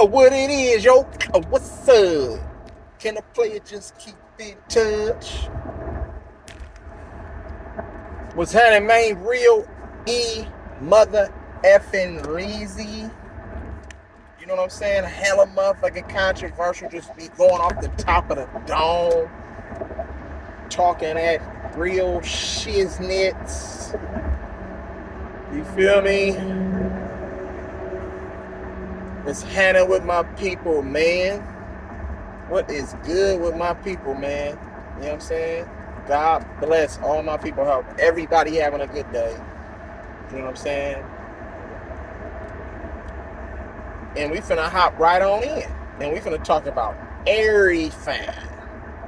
what it is, yo. What's up? Can a player just keep in touch? What's happening, man? Real mother effing Leezy. You know what I'm saying? Hella motherfucking controversial. Just be going off the top of the dome. Talking at real shiznits. You feel me? It's Hannah with my people, man. What is good with my people, man? You know what I'm saying? God bless all my people. Help everybody having a good day. You know what I'm saying? And we finna hop right on in. And we finna talk about everything.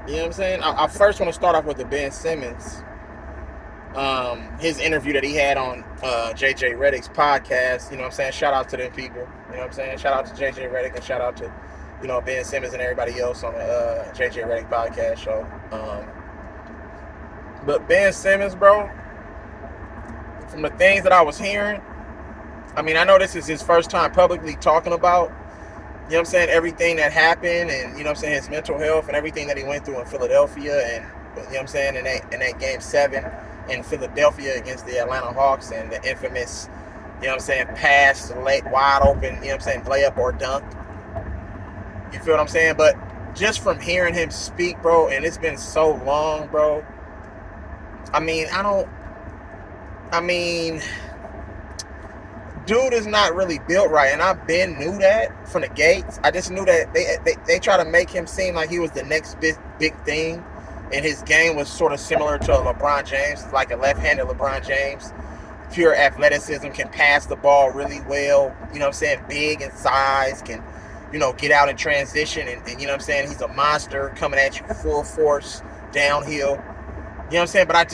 You know what I'm saying? I first want to start off with the Ben Simmons. His interview that he had on JJ Redick's podcast. You know what I'm saying? Shout out to them people. You know what I'm saying? Shout out to JJ Redick and shout out to, you know, Ben Simmons and everybody else on the JJ Redick podcast show. But Ben Simmons, bro, from the things that I was hearing, I mean, I know this is his first time publicly talking about, you know what I'm saying, everything that happened and, you know what I'm saying, his mental health and everything that he went through in Philadelphia and, you know what I'm saying, in that game 7 in Philadelphia against the Atlanta Hawks and the infamous, you know what I'm saying, pass, late, wide open, you know what I'm saying, layup or dunk. You feel what I'm saying? But just from hearing him speak, bro, and it's been so long, bro, I mean, dude is not really built right, and I knew that from the gates. I just knew that they try to make him seem like he was the next big thing, and his game was sort of similar to LeBron James, like a left-handed LeBron James. Pure athleticism, can pass the ball really well, you know what I'm saying, big in size, can, you know, get out in transition, and you know what I'm saying, he's a monster coming at you full force, downhill. You know what I'm saying? But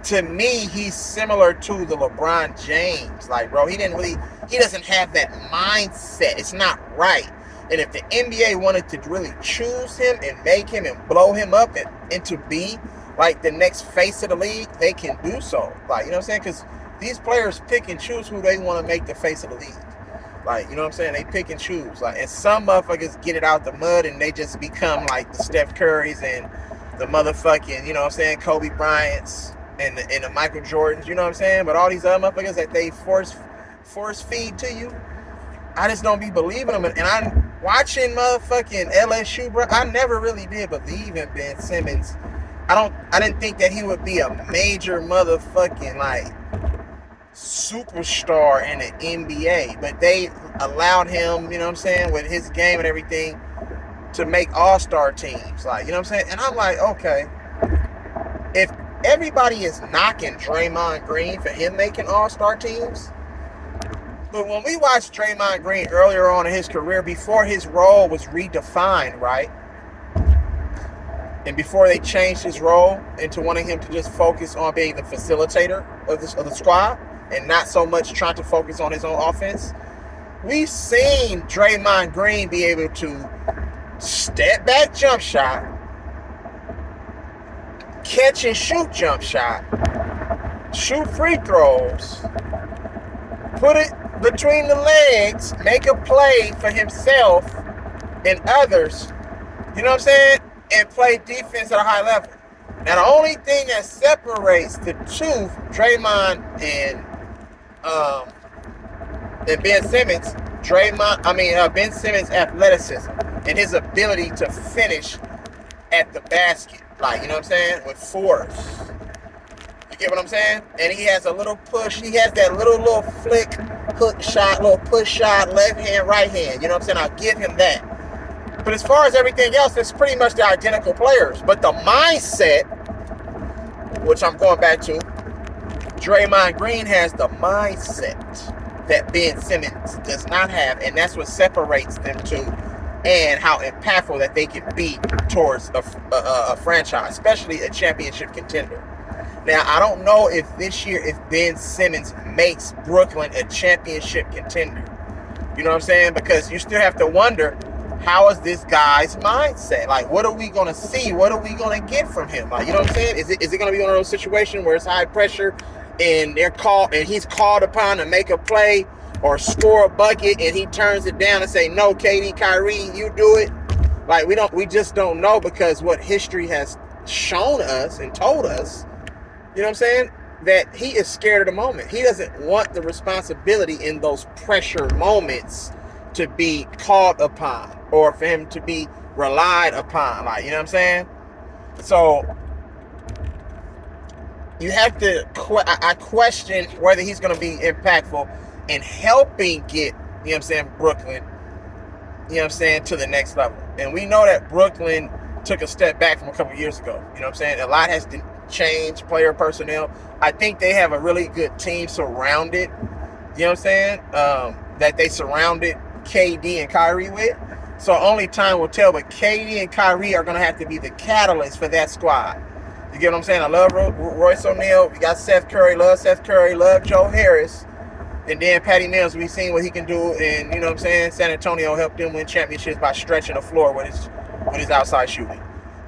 to me, he's similar to the LeBron James. Like, bro, he doesn't have that mindset. It's not right. And if the NBA wanted to really choose him and make him and blow him up and to be like the next face of the league, they can do so. Like, you know what I'm saying? Because these players pick and choose who they want to make the face of the league. Like, you know what I'm saying? They pick and choose. Like, and some motherfuckers get it out the mud and they just become like the Steph Currys and the motherfucking, you know what I'm saying, Kobe Bryant's and the Michael Jordans, you know what I'm saying? But all these other motherfuckers that they force feed to you, I just don't be believing them. And I'm watching motherfucking LSU, bro. I never really did believe in Ben Simmons. I didn't think that he would be a major motherfucking like superstar in the NBA. But they allowed him, you know what I'm saying, with his game and everything, to make all-star teams, like, you know what I'm saying? And I'm like, okay, if everybody is knocking Draymond Green for him making all-star teams, but when we watched Draymond Green earlier on in his career, before his role was redefined, right? And before they changed his role into wanting him to just focus on being the facilitator of the squad and not so much trying to focus on his own offense, we've seen Draymond Green be able to step back jump shot, catch and shoot jump shot, shoot free throws, put it between the legs, make a play for himself and others, you know what I'm saying, and play defense at a high level. Now the only thing that separates the two, Draymond and Ben Simmons, Ben Simmons' athleticism and his ability to finish at the basket, like, you know what I'm saying, with force. You get what I'm saying? And he has a little push. He has that little flick, hook shot, little push shot, left hand, right hand. You know what I'm saying? I'll give him that. But as far as everything else, it's pretty much the identical players. But the mindset, which I'm going back to, Draymond Green has the mindset that Ben Simmons does not have, and that's what separates them two, and how impactful that they can be towards a franchise, especially a championship contender. Now, I don't know if this year, if Ben Simmons makes Brooklyn a championship contender. You know what I'm saying? Because you still have to wonder, how is this guy's mindset? Like, what are we going to see? What are we going to get from him? Like, you know what I'm saying? Is it going to be one of those situations where it's high pressure and he's called upon to make a play or score a bucket and he turns it down and say, no, KD, Kyrie, you do it. Like, we just don't know, because what history has shown us and told us, you know what I'm saying, that he is scared of the moment. He doesn't want the responsibility in those pressure moments to be called upon, or for him to be relied upon. Like, you know what I'm saying? So you have to, I question whether he's going to be impactful in helping get, you know what I'm saying, Brooklyn, you know what I'm saying, to the next level. And we know that Brooklyn took a step back from a couple years ago. You know what I'm saying? A lot has changed, player personnel. I think they have a really good team surrounded, you know what I'm saying, that they surrounded KD and Kyrie with. So only time will tell, but KD and Kyrie are going to have to be the catalyst for that squad. You get what I'm saying? I love Royce O'Neal. We got Seth Curry. Love Seth Curry. Love Joe Harris. And then Patty Mills, we've seen what he can do. And, you know what I'm saying, San Antonio helped them win championships by stretching the floor with his outside shooting.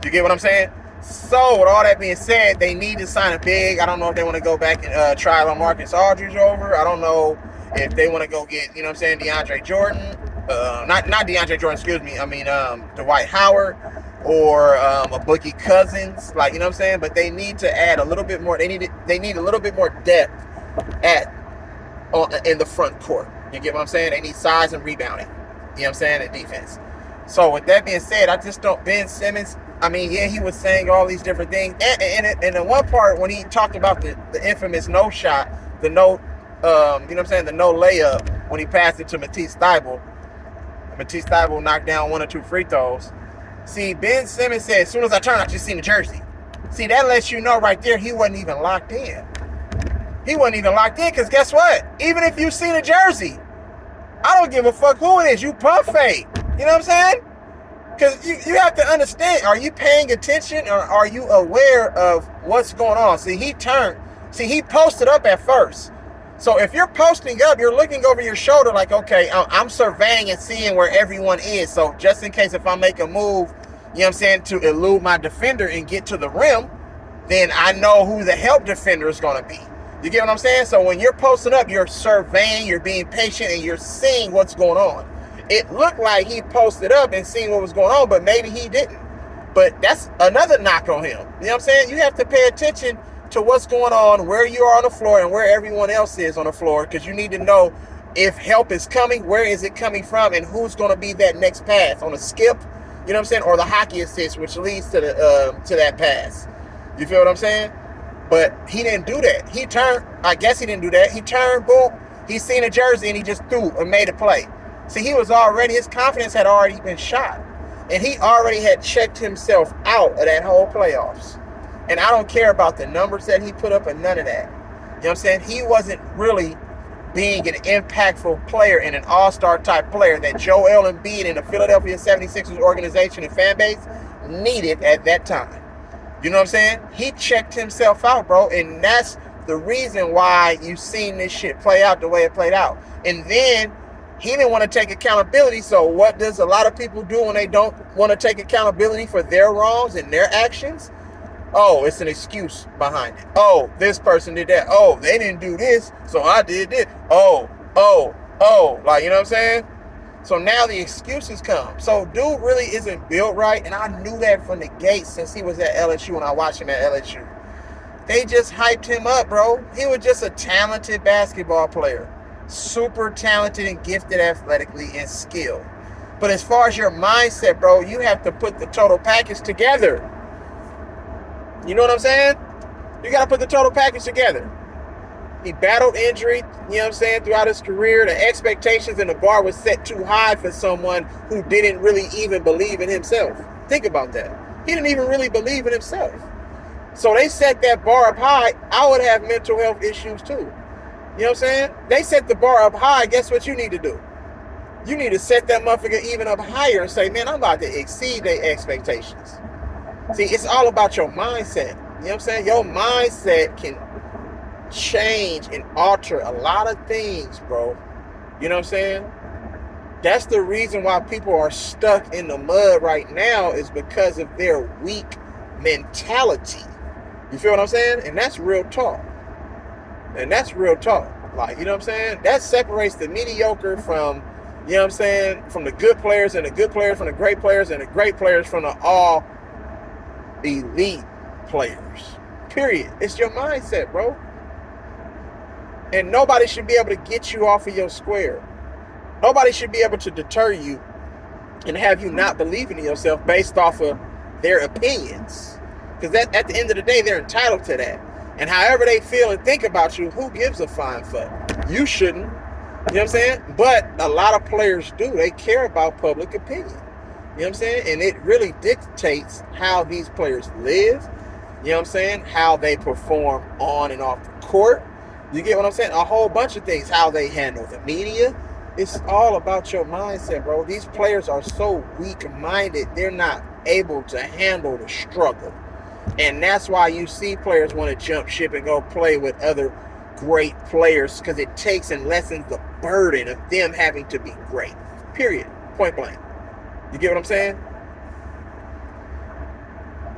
You get what I'm saying? So, with all that being said, they need to sign a big. I don't know if they want to go back and try LaMarcus Aldridge over. I don't know if they want to go get, you know what I'm saying, DeAndre Jordan. Not DeAndre Jordan, excuse me. I mean, Dwight Howard or a Boogie Cousins. Like, you know what I'm saying? But they need to add a little bit more. They need a little bit more depth in the front court. You get what I'm saying? They need size and rebounding. You know what I'm saying? And defense. So, with that being said, I just don't. Ben Simmons, I mean, yeah, he was saying all these different things. And the one part when he talked about the infamous no shot, the no, you know what I'm saying, the no layup when he passed it to Matisse Thybulle. Matisse Thybulle knocked down 1 or 2 free throws. See, Ben Simmons said, as soon as I turned, I just seen the jersey. See, that lets you know right there he wasn't even locked in. He wasn't even locked in, because guess what? Even if you see the jersey, I don't give a fuck who it is. You pump fake. You know what I'm saying? Because you have to understand, are you paying attention, or are you aware of what's going on? See, he posted up at first. So if you're posting up, you're looking over your shoulder like, okay, I'm surveying and seeing where everyone is. So just in case if I make a move, you know what I'm saying, to elude my defender and get to the rim, then I know who the help defender is going to be. You get what I'm saying? So when you're posting up, you're surveying, you're being patient, and you're seeing what's going on. It looked like he posted up and seen what was going on, but maybe he didn't. But that's another knock on him. You know what I'm saying? You have to pay attention to what's going on, where you are on the floor, and where everyone else is on the floor, because you need to know if help is coming, where is it coming from, and who's going to be that next pass on a skip, you know what I'm saying, or the hockey assist, which leads to that pass. You feel what I'm saying? But he didn't do that. He turned. I guess he didn't do that. He turned, boom. He seen a jersey and he just threw and made a play. See, his confidence had already been shot. And he already had checked himself out of that whole playoffs. And I don't care about the numbers that he put up and none of that. You know what I'm saying? He wasn't really being an impactful player and an all-star type player that Joel Embiid and the Philadelphia 76ers organization and fan base needed at that time. You know what I'm saying? He checked himself out, bro. And that's the reason why you've seen this shit play out the way it played out. And then he didn't want to take accountability. So what does a lot of people do when they don't want to take accountability for their wrongs and their actions? Oh, it's an excuse behind it. Oh, this person did that. Oh, they didn't do this, so I did this. Oh. Like, you know what I'm saying? So now the excuses come. So dude really isn't built right, and I knew that from the gate since he was at LSU when I watched him at LSU. They just hyped him up, bro. He was just a talented basketball player. Super talented and gifted athletically and skilled. But as far as your mindset, bro, you have to put the total package together. You know what I'm saying? You got to put the total package together. He battled injury, you know what I'm saying, throughout his career. The expectations and the bar was set too high for someone who didn't really even believe in himself. Think about that. He didn't even really believe in himself. So they set that bar up high. I would have mental health issues too. You know what I'm saying? They set the bar up high. Guess what you need to do? You need to set that motherfucker even up higher and say, man, I'm about to exceed their expectations. See, it's all about your mindset. You know what I'm saying? Your mindset can change and alter a lot of things, bro. You know what I'm saying? That's the reason why people are stuck in the mud right now, is because of their weak mentality. You feel what I'm saying? And that's real talk. Like, you know what I'm saying? That separates the mediocre from, you know what I'm saying, from the good players, and the good players from the great players, and the great players from the all elite players. Period. It's your mindset, bro. And nobody should be able to get you off of your square. Nobody should be able to deter you and have you not believing in yourself based off of their opinions. Because at the end of the day, they're entitled to that. And however they feel and think about you, who gives a fine fuck? You shouldn't. You know what I'm saying? But a lot of players do. They care about public opinion. You know what I'm saying? And it really dictates how these players live. You know what I'm saying? How they perform on and off the court. You get what I'm saying? A whole bunch of things. How they handle the media. It's all about your mindset, bro. These players are so weak-minded, they're not able to handle the struggle. And that's why you see players want to jump ship and go play with other great players, because it takes and lessens the burden of them having to be great. Period. Point blank. You get what I'm saying?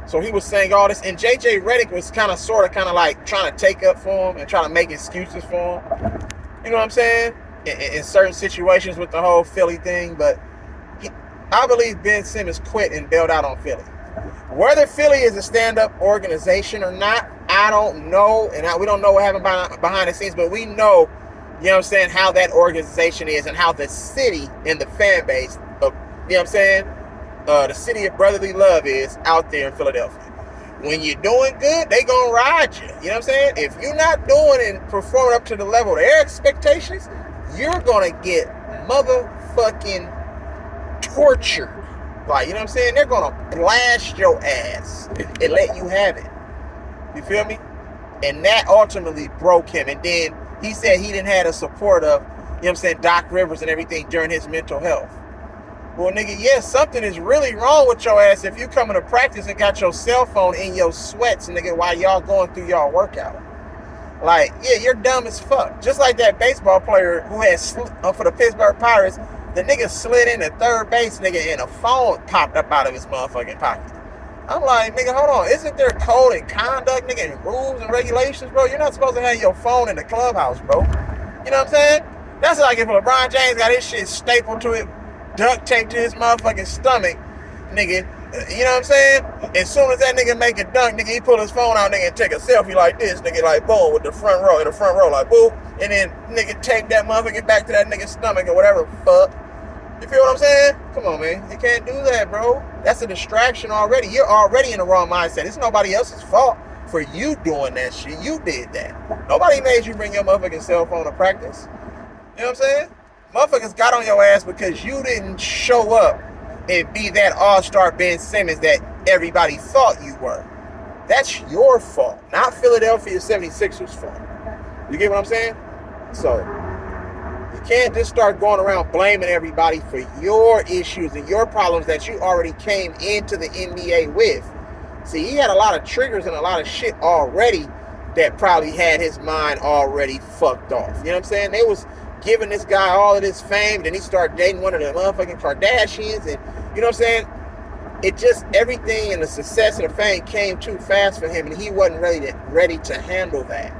So he was saying all this, and JJ Redick was kind of like trying to take up for him and trying to make excuses for him. You know what I'm saying? In certain situations with the whole Philly thing, but I believe Ben Simmons quit and bailed out on Philly. Whether Philly is a stand-up organization or not, I don't know, and we don't know what happened behind the scenes, but we know, you know what I'm saying, how that organization is and how the city and the fan base, you know what I'm saying, the city of brotherly love is out there in Philadelphia. When you're doing good, they gonna ride you. You know what I'm saying? If you're not doing and performing up to the level of their expectations, you're gonna get motherfucking tortured. Like, you know what I'm saying? They're gonna blast your ass and let you have it. You feel me? And that ultimately broke him. And then he said he didn't have the support of, you know what I'm saying, Doc Rivers and everything during his mental health. Well, nigga, yeah, something is really wrong with your ass if you coming to practice and got your cell phone in your sweats, nigga, while y'all going through y'all workout. Like, yeah, you're dumb as fuck. Just like that baseball player who had for the Pittsburgh Pirates, the nigga slid into third base, nigga, and a phone popped up out of his motherfucking pocket. I'm like, nigga, hold on. Isn't there code and conduct, nigga, and rules and regulations, bro? You're not supposed to have your phone in the clubhouse, bro. You know what I'm saying? That's like if LeBron James got his shit stapled to it, duct taped to his motherfucking stomach, nigga. You know what I'm saying? As soon as that nigga make a dunk, nigga, he pull his phone out, nigga, and take a selfie like this, nigga, like, boom, with the front row, like, boom, and then, nigga, tape that motherfucker back to that nigga's stomach or whatever the fuck. You feel what I'm saying? Come on, man. You can't do that, bro. That's a distraction already. You're already in the wrong mindset. It's nobody else's fault for you doing that shit. You did that. Nobody made you bring your motherfucking cell phone to practice. You know what I'm saying? Motherfuckers got on your ass because you didn't show up and be that all-star Ben Simmons that everybody thought you were. That's your fault, not Philadelphia 76ers fault. You get what I'm saying? So, you can't just start going around blaming everybody for your issues and your problems that you already came into the NBA with. See, he had a lot of triggers and a lot of shit already that probably had his mind already fucked off. You know what I'm saying? They was giving this guy all of this fame, then he started dating one of the motherfucking Kardashians, and you know what I'm saying? It just, everything and the success and the fame came too fast for him, and he wasn't ready to handle that.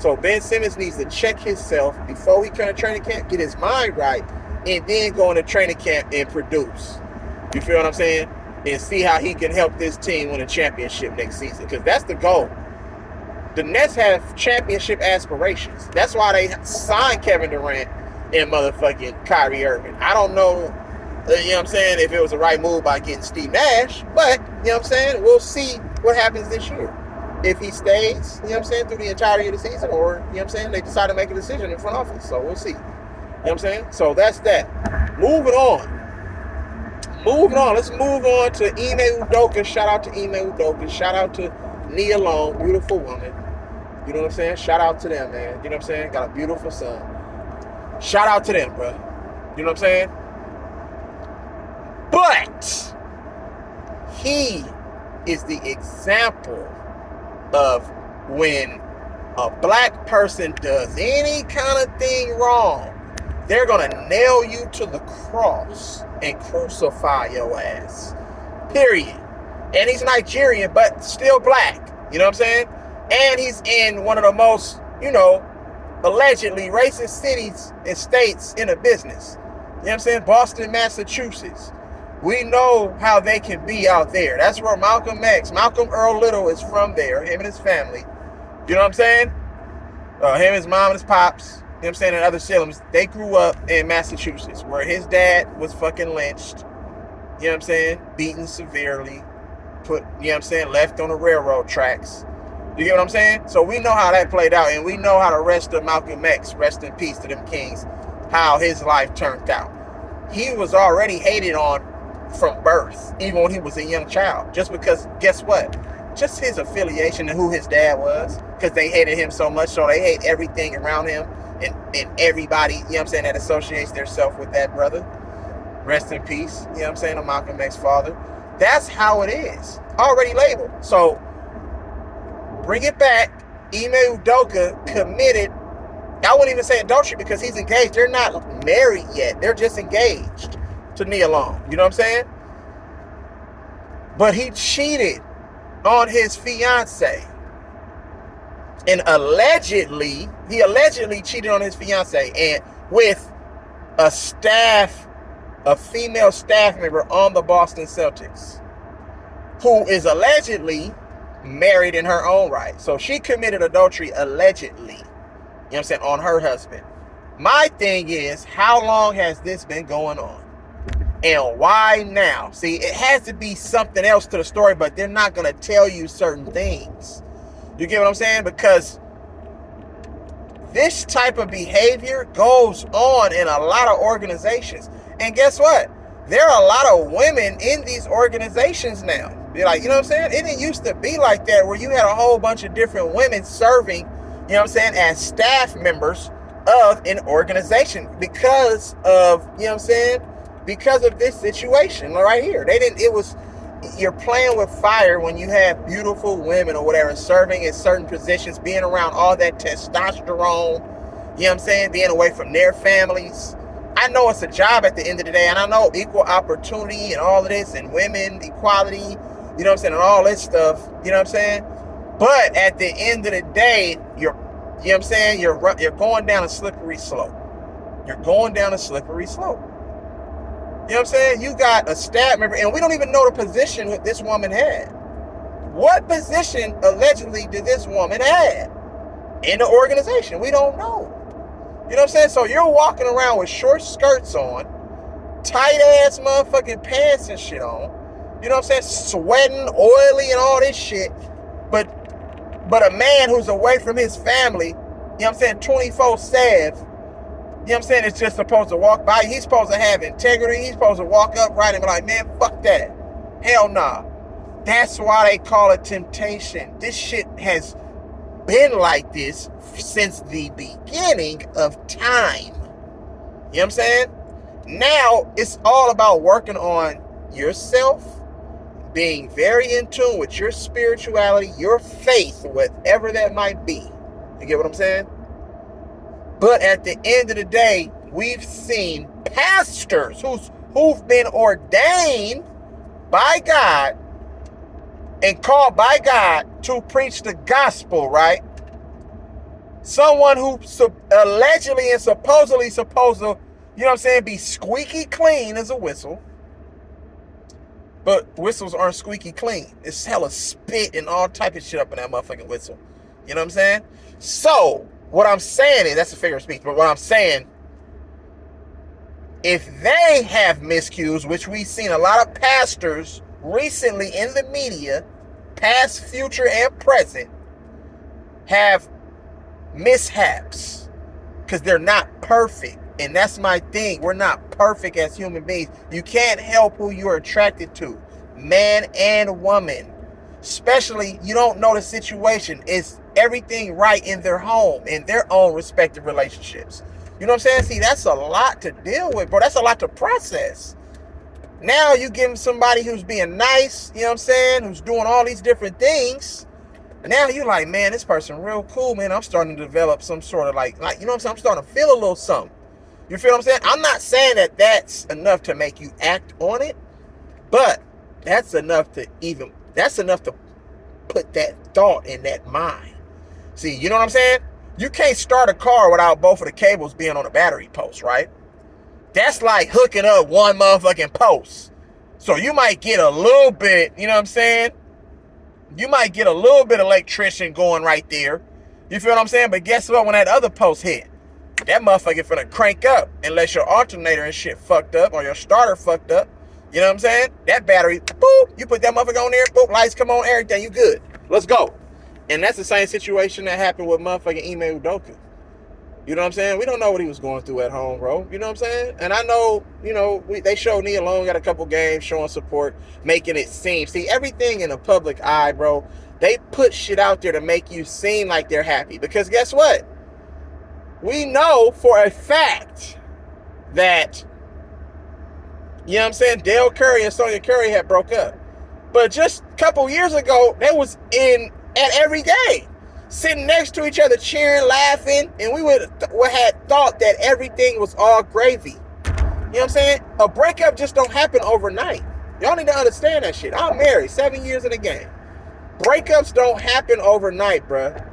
So Ben Simmons needs to check himself before he come to training camp, get his mind right, and then go into training camp and produce. You feel what I'm saying? And see how he can help this team win a championship next season, because that's the goal. The Nets have championship aspirations. That's why they signed Kevin Durant and motherfucking Kyrie Irving. I don't know, you know what I'm saying, if it was the right move by getting Steve Nash, but, you know what I'm saying, we'll see what happens this year. If he stays, you know what I'm saying, through the entirety of the season, or, you know what I'm saying, they decide to make a decision in front office. So we'll see. You know what I'm saying? So that's that. Moving on. Let's move on to Ime Udoka. Shout out to Ime Udoka. Shout out to Nia Long, beautiful woman. You know what I'm saying? Shout out to them, man. You know what I'm saying? Got a beautiful son. Shout out to them, bro. You know what I'm saying? But he is the example of when a black person does any kind of thing wrong, they're going to nail you to the cross and crucify your ass. Period. And he's Nigerian, but still black. You know what I'm saying? And he's in one of the most, you know, allegedly racist cities and states in a business. You know what I'm saying? Boston, Massachusetts. We know how they can be out there. That's where Malcolm Earl Little is from there, him and his family. You know what I'm saying? Him, his mom, and his pops, you know what I'm saying, and other siblings, they grew up in Massachusetts, where his dad was fucking lynched, you know what I'm saying, beaten severely, put, you know what I'm saying, left on the railroad tracks. You get what I'm saying? So we know how that played out, and we know how the rest of Malcolm X, rest in peace to them kings, how his life turned out. He was already hated on from birth, even when he was a young child, just because, guess what? Just his affiliation and who his dad was, because they hated him so much, so they hate everything around him and everybody, you know what I'm saying, that associates themselves with that brother. Rest in peace, you know what I'm saying, to Malcolm X's father. That's how it is. Already labeled. So, bring it back. Ime Udoka committed, I wouldn't even say adultery because he's engaged. They're not married yet. They're just engaged to Nia Long. You know what I'm saying? But he cheated on his fiance. And he allegedly cheated on his fiance and with a female staff member on the Boston Celtics, who is allegedly married in her own right. So she committed adultery allegedly, you know what I'm saying, on her husband. My thing is, how long has this been going on? And why now? See, it has to be something else to the story, but they're not going to tell you certain things. You get what I'm saying? Because this type of behavior goes on in a lot of organizations. And guess what? There are a lot of women in these organizations now. You're like, you know what I'm saying? It didn't used to be like that, where you had a whole bunch of different women serving, you know what I'm saying, as staff members of an organization because of, you know what I'm saying, because of this situation right here. You're playing with fire when you have beautiful women or whatever serving in certain positions, being around all that testosterone, you know what I'm saying, being away from their families. I know it's a job at the end of the day, and I know equal opportunity and all of this, and women equality, you know what I'm saying, and all this stuff, you know what I'm saying? But at the end of the day, you know what I'm saying, you're going down a slippery slope. You're going down a slippery slope. You know what I'm saying? You got a staff member, and we don't even know the position that this woman had. What position, allegedly, did this woman have in the organization? We don't know. You know what I'm saying? So you're walking around with short skirts on, tight-ass motherfucking pants and shit on. You know what I'm saying? Sweating, oily, and all this shit. But a man who's away from his family, you know what I'm saying, 24/7, you know what I'm saying, it's just supposed to walk by. He's supposed to have integrity. He's supposed to walk upright and be like, man, fuck that. Hell nah. That's why they call it temptation. This shit has been like this since the beginning of time. You know what I'm saying? Now, it's all about working on yourself, being very in tune with your spirituality, your faith, whatever that might be. You get what I'm saying? But at the end of the day, we've seen pastors who've been ordained by God and called by God to preach the gospel, right? Someone who allegedly and supposedly supposed to, you know what I'm saying, be squeaky clean as a whistle. But whistles aren't squeaky clean. It's hella spit and all type of shit up in that motherfucking whistle. You know what I'm saying? So, what I'm saying is, that's a figure of speech, but what I'm saying, if they have miscues, which we've seen a lot of pastors recently in the media, past, future, and present, have mishaps, because they're not perfect. And that's my thing. We're not perfect as human beings. You can't help who you're attracted to, man and woman. Especially, you don't know the situation. Is everything right in their home, in their own respective relationships? You know what I'm saying? See, that's a lot to deal with, bro. That's a lot to process. Now you give them somebody who's being nice, you know what I'm saying, who's doing all these different things. Now you're like, man, this person real cool, man. I'm starting to develop some sort of like, you know what I'm saying? I'm starting to feel a little something. You feel what I'm saying? I'm not saying that that's enough to make you act on it, but that's enough to put that thought in that mind. See, you know what I'm saying? You can't start a car without both of the cables being on the battery post, right? That's like hooking up one motherfucking post. So you might get a little bit, you know what I'm saying? You might get a little bit of electrician going right there. You feel what I'm saying? But guess what? When that other post hit, that motherfucker finna crank up unless your alternator and shit fucked up or your starter fucked up. You know what I'm saying? That battery, boop, you put that motherfucker on there, boop, lights come on, everything, you good. Let's go. And that's the same situation that happened with motherfucking Udoka. You know what I'm saying? We don't know what he was going through at home, bro. You know what I'm saying? And I know, you know, they showed Nia Long got a couple games showing support, making it seem. See, everything in the public eye, bro, they put shit out there to make you seem like they're happy. Because guess what? We know for a fact that, you know what I'm saying, Dale Curry and Sonya Curry had broke up. But just a couple years ago, they was in at every game, sitting next to each other, cheering, laughing, and we would had thought that everything was all gravy. You know what I'm saying? A breakup just don't happen overnight. Y'all need to understand that shit. I'm married, 7 years in the game. Breakups don't happen overnight, bruh.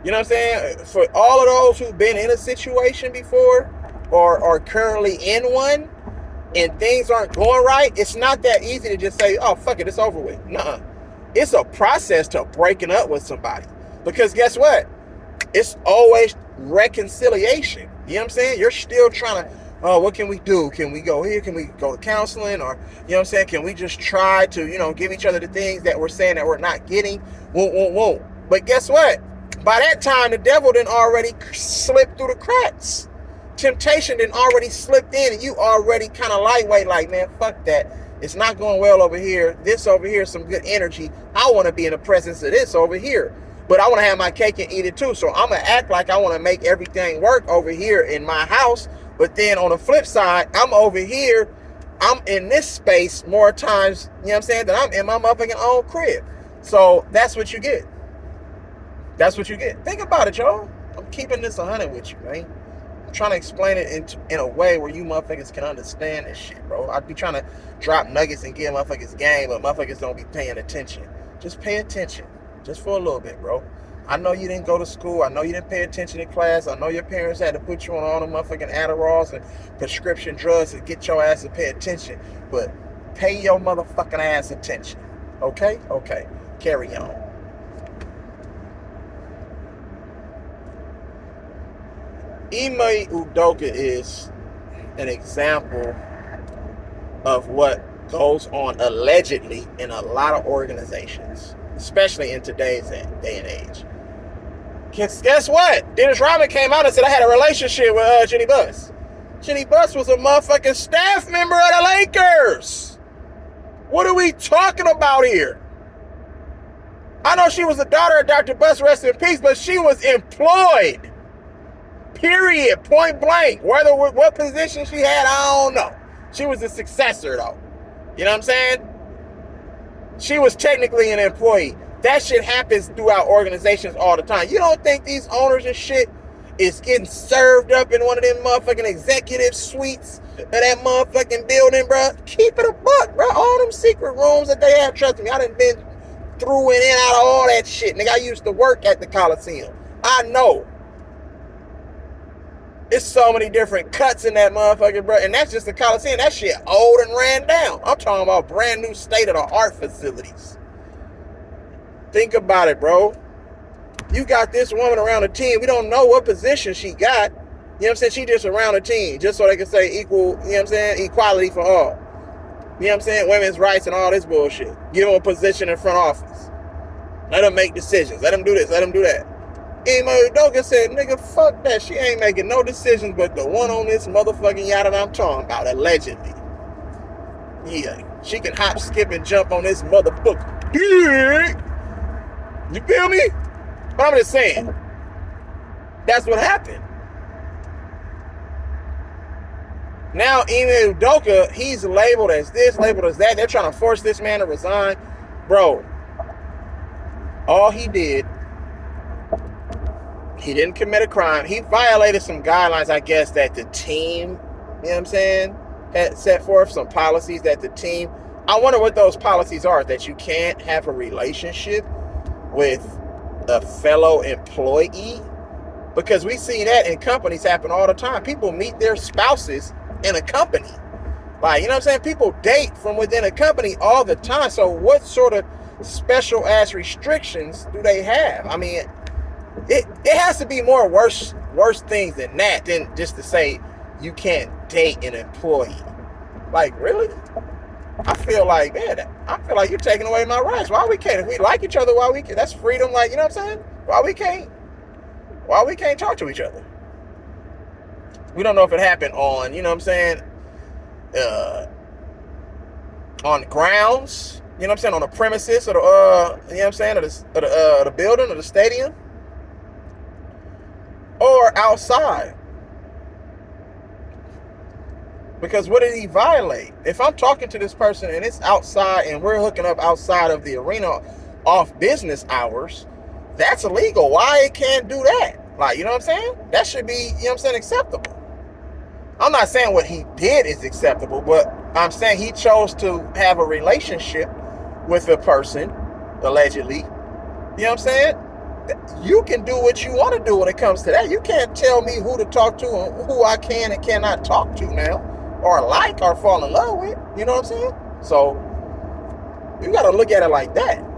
You know what I'm saying? For all of those who've been in a situation before or are currently in one and things aren't going right, it's not that easy to just say, oh, fuck it, it's over with. Nuh-uh. It's a process to breaking up with somebody. Because guess what? It's always reconciliation. You know what I'm saying? You're still trying to, oh, what can we do? Can we go here? Can we go to counseling? Or, you know what I'm saying? Can we just try to, you know, give each other the things that we're saying that we're not getting? Won't. But guess what? By that time, the devil done already slipped through the cracks. Temptation done already slipped in, and you already kind of lightweight, like, man, fuck that. It's not going well over here. This over here is some good energy. I want to be in the presence of this over here. But I want to have my cake and eat it too. So I'm going to act like I want to make everything work over here in my house. But then on the flip side, I'm over here. I'm in this space more times, you know what I'm saying, than I'm in my motherfucking own crib. So that's what you get. That's what you get. Think about it, y'all. I'm keeping this 100 with you, man. I'm trying to explain it in a way where you motherfuckers can understand this shit, bro. I'd be trying to drop nuggets and give motherfuckers game, but motherfuckers don't be paying attention. Just pay attention. Just for a little bit, bro. I know you didn't go to school. I know you didn't pay attention in class. I know your parents had to put you on all the motherfucking Adderalls and prescription drugs to get your ass to pay attention. But pay your motherfucking ass attention. Okay? Okay. Carry on. Ime Udoka is an example of what goes on allegedly in a lot of organizations, especially in today's day and age. Guess what? Dennis Rodman came out and said I had a relationship with Jenny Buss. Jenny Buss was a motherfucking staff member of the Lakers. What are we talking about here? I know she was the daughter of Dr. Buss, rest in peace, but she was employed. Period. Point blank. Whether what position she had, I don't know. She was a successor though. You know what I'm saying? She was technically an employee. That shit happens throughout organizations all the time. You don't think these owners and shit is getting served up in one of them motherfucking executive suites of that motherfucking building, bro? Keep it a buck, bro. All them secret rooms that they have, trust me, I done been through and in out of all that shit. Nigga, I used to work at the Coliseum. I know. There's so many different cuts in that motherfucker, bro. And that's just the Coliseum. That shit old and ran down. I'm talking about brand new state-of-the-art facilities. Think about it, bro. You got this woman around the team. We don't know what position she got. You know what I'm saying? She just around the team. Just so they can say equal, you know what I'm saying? Equality for all. You know what I'm saying? Women's rights and all this bullshit. Give them a position in front office. Let them make decisions. Let them do this. Let them do that. Ime Udoka said, nigga, fuck that. She ain't making no decisions but the one on this motherfucking yacht that I'm talking about, allegedly. Yeah, she can hop, skip, and jump on this motherfucker. You feel me? But I'm just saying, that's what happened. Now, Ime Udoka, he's labeled as this, labeled as that. They're trying to force this man to resign. Bro, all he did, he didn't commit a crime. He violated some guidelines, I guess, that the team, you know what I'm saying, had set forth, some policies that the team, I wonder what those policies are, that you can't have a relationship with a fellow employee. Because we see that in companies happen all the time. People meet their spouses in a company. Like, you know what I'm saying? People date from within a company all the time. So what sort of special ass restrictions do they have? I mean, it has to be more worse things than that, than just to say you can't date an employee. Like, really? I feel like, man, I feel like you're taking away my rights. Why we can't? If we like each other, why we can't? That's freedom. Like, you know what I'm saying? Why we can't talk to each other? We don't know if it happened on, you know what I'm saying, on grounds, you know what I'm saying, on the premises of the, you know what I'm saying, of the building, or the stadium, or outside. Because what did he violate? If I'm talking to this person and it's outside and we're hooking up outside of the arena off business hours, that's illegal. Why it can't do that? Like, you know what I'm saying? That should be, you know what I'm saying, acceptable. I'm not saying what he did is acceptable, but I'm saying he chose to have a relationship with a person, allegedly. You know what I'm saying? You can do what you want to do when it comes to that. You can't tell me who to talk to and who I can and cannot talk to now, or like, or fall in love with. You know what I'm saying? So you got to look at it like that.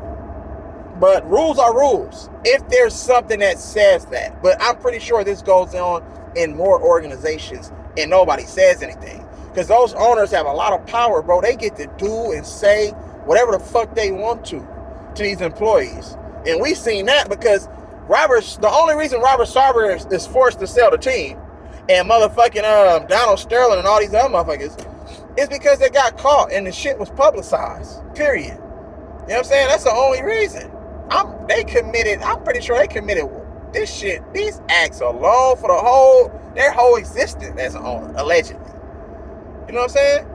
But rules are rules. If there's something that says that. But I'm pretty sure this goes on in more organizations and nobody says anything. Because those owners have a lot of power, bro. They get to do and say whatever the fuck they want to these employees. And we've seen that because the only reason Robert Sarver is forced to sell the team, and motherfucking Donald Sterling and all these other motherfuckers, is because they got caught and the shit was publicized. Period. You know what I'm saying? That's the only reason. I'm pretty sure they committed this shit, these acts alone for their whole existence as an owner, allegedly. You know what I'm saying?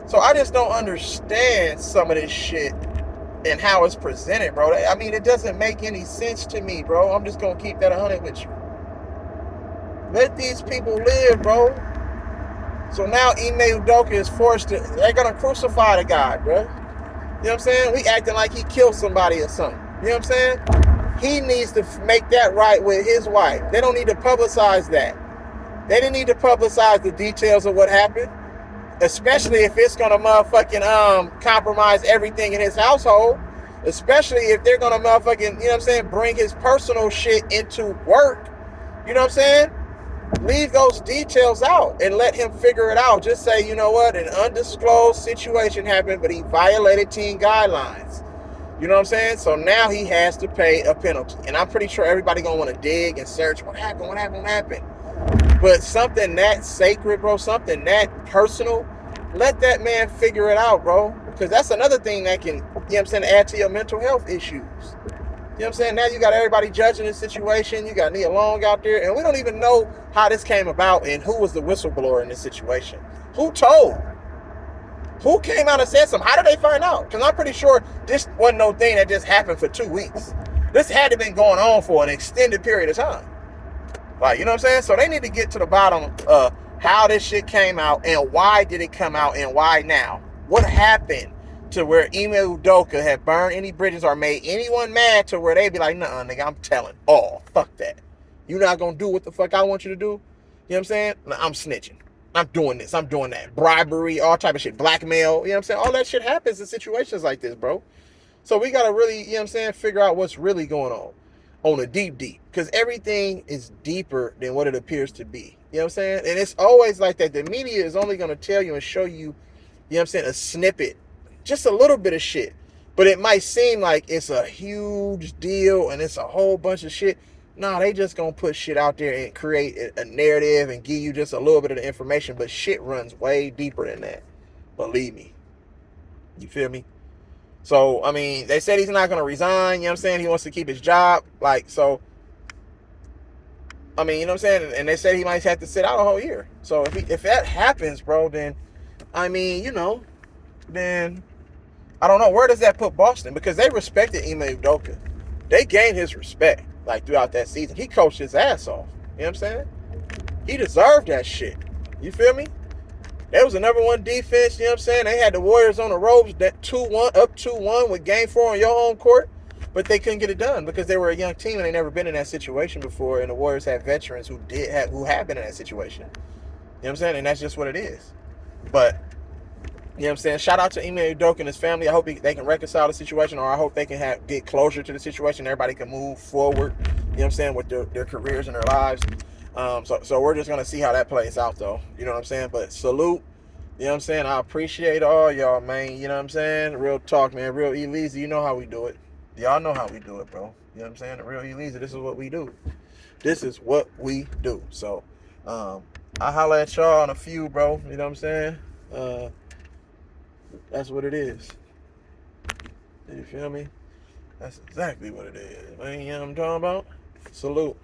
So I just don't understand some of this shit and how it's presented, bro. I mean, it doesn't make any sense to me, bro. I'm just gonna keep that 100 with you. Let these people live, bro. So now Udoka is they're gonna crucify the guy, bro. You know what I'm saying? We acting like he killed somebody or something. You know what I'm saying? He needs to make that right with his wife. They don't need to publicize that. They didn't need to publicize the details of what happened. Especially if it's gonna motherfucking compromise everything in his household. Especially if they're gonna motherfucking, you know what I'm saying, bring his personal shit into work. You know what I'm saying? Leave those details out and let him figure it out. Just say, you know what, an undisclosed situation happened, but he violated team guidelines. You know what I'm saying? So now he has to pay a penalty. And I'm pretty sure everybody gonna want to dig and search what happened. But something that sacred, bro, something that personal, let that man figure it out, bro. Because that's another thing that can, you know what I'm saying, add to your mental health issues. You know what I'm saying? Now you got everybody judging the situation. You got Nia Long out there. And we don't even know how this came about and who was the whistleblower in this situation. Who told? Who came out and said something? How did they find out? Because I'm pretty sure this wasn't no thing that just happened for 2 weeks. This had to been going on for an extended period of time. Like, you know what I'm saying? So they need to get to the bottom of how this shit came out and why did it come out and why now? What happened to where Udoka had burned any bridges or made anyone mad to where they'd be like, nah, nigga, I'm telling all. Fuck that. You're not going to do what the fuck I want you to do? You know what I'm saying? I'm snitching. I'm doing this. I'm doing that. Bribery, all type of shit. Blackmail. You know what I'm saying? All that shit happens in situations like this, bro. So we got to really, you know what I'm saying, figure out what's really going on a deep. Because everything is deeper than what it appears to be. You know what I'm saying? And it's always like that. The media is only going to tell you and show you, you know what I'm saying, a snippet. Just a little bit of shit. But it might seem like it's a huge deal and it's a whole bunch of shit. No, they just gonna put shit out there and create a narrative and give you just a little bit of the information. But shit runs way deeper than that. Believe me. You feel me? So, I mean, they said he's not gonna resign. You know what I'm saying? He wants to keep his job. Like, so, I mean, you know what I'm saying? And they said he might have to sit out a whole year. So, if that happens, bro, then, I mean, you know, then I don't know. Where does that put Boston? Because they respected Ime Udoka. They gained his respect, like, throughout that season. He coached his ass off. You know what I'm saying? He deserved that shit. You feel me? That was the number one defense, you know what I'm saying? They had the Warriors on the ropes, that 2-1, up 2-1 with game 4 on your home court. But they couldn't get it done because they were a young team and they never been in that situation before. And the Warriors had veterans who have been in that situation. You know what I'm saying? And that's just what it is. But you know what I'm saying? Shout out to Ime Udoka and his family. I hope they can reconcile the situation, or I hope they can get closure to the situation. Everybody can move forward, you know what I'm saying, with their careers and their lives. So we're just going to see how that plays out, though. You know what I'm saying? But salute. You know what I'm saying? I appreciate all y'all, man. You know what I'm saying? Real talk, man. Real E-Leezy. You know how we do it. Y'all know how we do it, bro. You know what I'm saying? The real E-Leezy. This is what we do. This is what we do. So, I holla at y'all on a few, bro. You know what I'm saying? That's what it is. You feel me? That's exactly what it is. Man, you know what I'm talking about? Salute.